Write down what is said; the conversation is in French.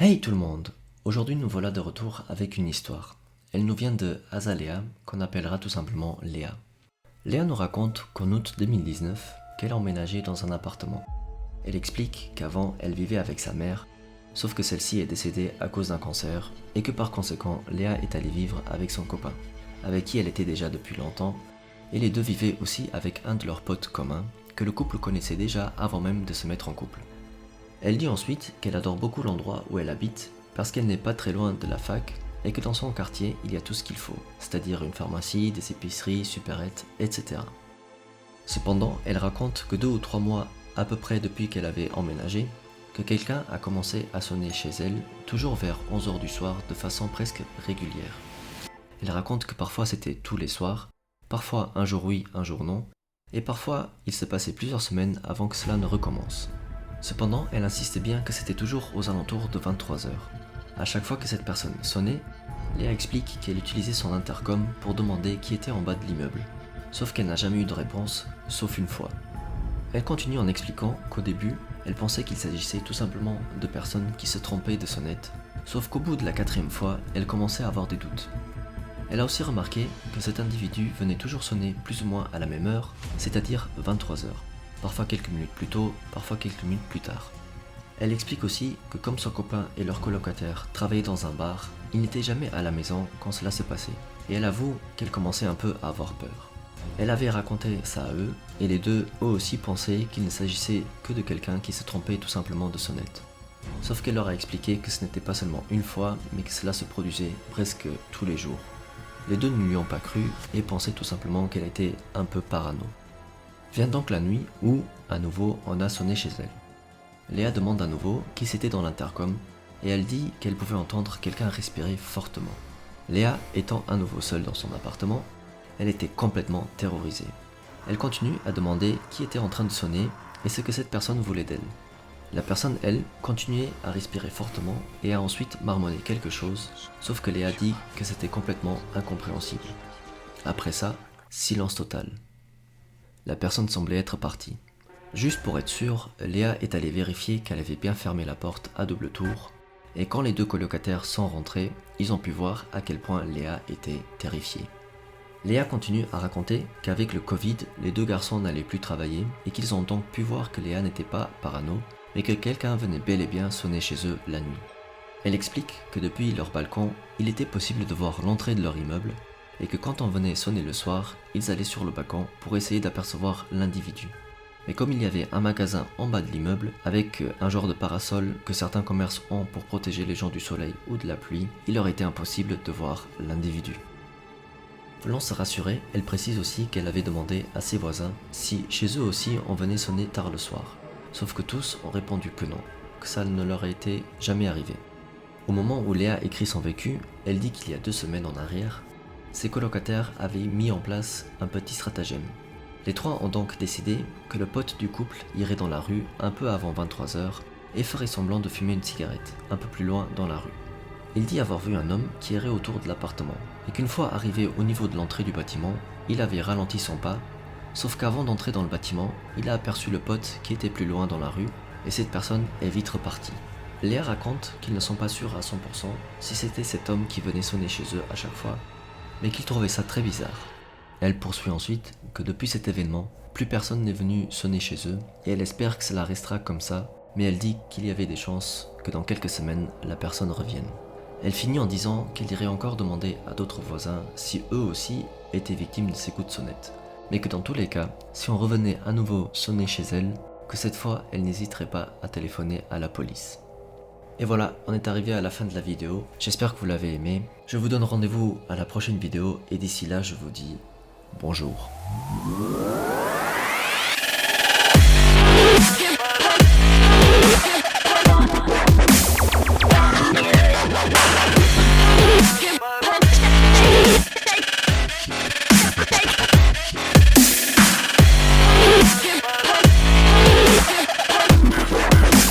Hey tout le monde! Aujourd'hui nous voilà de retour avec une histoire. Elle nous vient de Azalea, qu'on appellera tout simplement Léa. Léa nous raconte qu'en août 2019, qu'elle a emménagé dans un appartement. Elle explique qu'avant elle vivait avec sa mère, sauf que celle-ci est décédée à cause d'un cancer et que par conséquent Léa est allée vivre avec son copain, avec qui elle était déjà depuis longtemps, et les deux vivaient aussi avec un de leurs potes communs que le couple connaissait déjà avant même de se mettre en couple. Elle dit ensuite qu'elle adore beaucoup l'endroit où elle habite parce qu'elle n'est pas très loin de la fac et que dans son quartier il y a tout ce qu'il faut, c'est-à-dire une pharmacie, des épiceries, supérettes, etc. Cependant, elle raconte que 2 ou 3 mois à peu près depuis qu'elle avait emménagé, que quelqu'un a commencé à sonner chez elle, toujours vers 11h du soir de façon presque régulière. Elle raconte que parfois c'était tous les soirs, parfois un jour oui, un jour non, et parfois il se passait plusieurs semaines avant que cela ne recommence. Cependant, elle insiste bien que c'était toujours aux alentours de 23h. À chaque fois que cette personne sonnait, Léa explique qu'elle utilisait son intercom pour demander qui était en bas de l'immeuble. Sauf qu'elle n'a jamais eu de réponse, sauf une fois. Elle continue en expliquant qu'au début, elle pensait qu'il s'agissait tout simplement de personnes qui se trompaient de sonnette, sauf qu'au bout de la 4e fois, elle commençait à avoir des doutes. Elle a aussi remarqué que cet individu venait toujours sonner plus ou moins à la même heure, c'est-à-dire 23h. Parfois quelques minutes plus tôt, parfois quelques minutes plus tard. Elle explique aussi que comme son copain et leur colocataire travaillaient dans un bar, ils n'étaient jamais à la maison quand cela se passait, et elle avoue qu'elle commençait un peu à avoir peur. Elle avait raconté ça à eux, et les deux, eux aussi, pensaient qu'il ne s'agissait que de quelqu'un qui se trompait tout simplement de sonnette. Sauf qu'elle leur a expliqué que ce n'était pas seulement une fois, mais que cela se produisait presque tous les jours. Les deux ne lui ont pas cru, et pensaient tout simplement qu'elle était un peu parano. Vient donc la nuit où, à nouveau, on a sonné chez elle. Léa demande à nouveau qui c'était dans l'intercom et elle dit qu'elle pouvait entendre quelqu'un respirer fortement. Léa étant à nouveau seule dans son appartement, elle était complètement terrorisée. Elle continue à demander qui était en train de sonner et ce que cette personne voulait d'elle. La personne, elle, continuait à respirer fortement et a ensuite marmonné quelque chose, sauf que Léa dit que c'était complètement incompréhensible. Après ça, silence total. La personne semblait être partie. Juste pour être sûre, Léa est allée vérifier qu'elle avait bien fermé la porte à double tour, et quand les deux colocataires sont rentrés, ils ont pu voir à quel point Léa était terrifiée. Léa continue à raconter qu'avec le Covid, les deux garçons n'allaient plus travailler et qu'ils ont donc pu voir que Léa n'était pas parano, mais que quelqu'un venait bel et bien sonner chez eux la nuit. Elle explique que depuis leur balcon, il était possible de voir l'entrée de leur immeuble, et que quand on venait sonner le soir, ils allaient sur le balcon pour essayer d'apercevoir l'individu. Mais comme il y avait un magasin en bas de l'immeuble, avec un genre de parasol que certains commerces ont pour protéger les gens du soleil ou de la pluie, il leur était impossible de voir l'individu. Voulant se rassurer, elle précise aussi qu'elle avait demandé à ses voisins si chez eux aussi on venait sonner tard le soir. Sauf que tous ont répondu que non, que ça ne leur était jamais arrivé. Au moment où Léa écrit son vécu, elle dit qu'il y a 2 semaines en arrière, ses colocataires avaient mis en place un petit stratagème. Les trois ont donc décidé que le pote du couple irait dans la rue un peu avant 23h et ferait semblant de fumer une cigarette un peu plus loin dans la rue. Il dit avoir vu un homme qui errait autour de l'appartement et qu'une fois arrivé au niveau de l'entrée du bâtiment, il avait ralenti son pas, sauf qu'avant d'entrer dans le bâtiment, il a aperçu le pote qui était plus loin dans la rue et cette personne est vite repartie. Léa raconte qu'ils ne sont pas sûrs à 100% si c'était cet homme qui venait sonner chez eux à chaque fois, mais qu'ils trouvaient ça très bizarre. Elle poursuit ensuite que depuis cet événement, plus personne n'est venu sonner chez eux et elle espère que cela restera comme ça, mais elle dit qu'il y avait des chances que dans quelques semaines, la personne revienne. Elle finit en disant qu'elle irait encore demander à d'autres voisins si eux aussi étaient victimes de ces coups de sonnette, mais que dans tous les cas, si on revenait à nouveau sonner chez elle, que cette fois elle n'hésiterait pas à téléphoner à la police. Et voilà, on est arrivé à la fin de la vidéo, j'espère que vous l'avez aimé. Je vous donne rendez-vous à la prochaine vidéo et d'ici là je vous dis bonjour.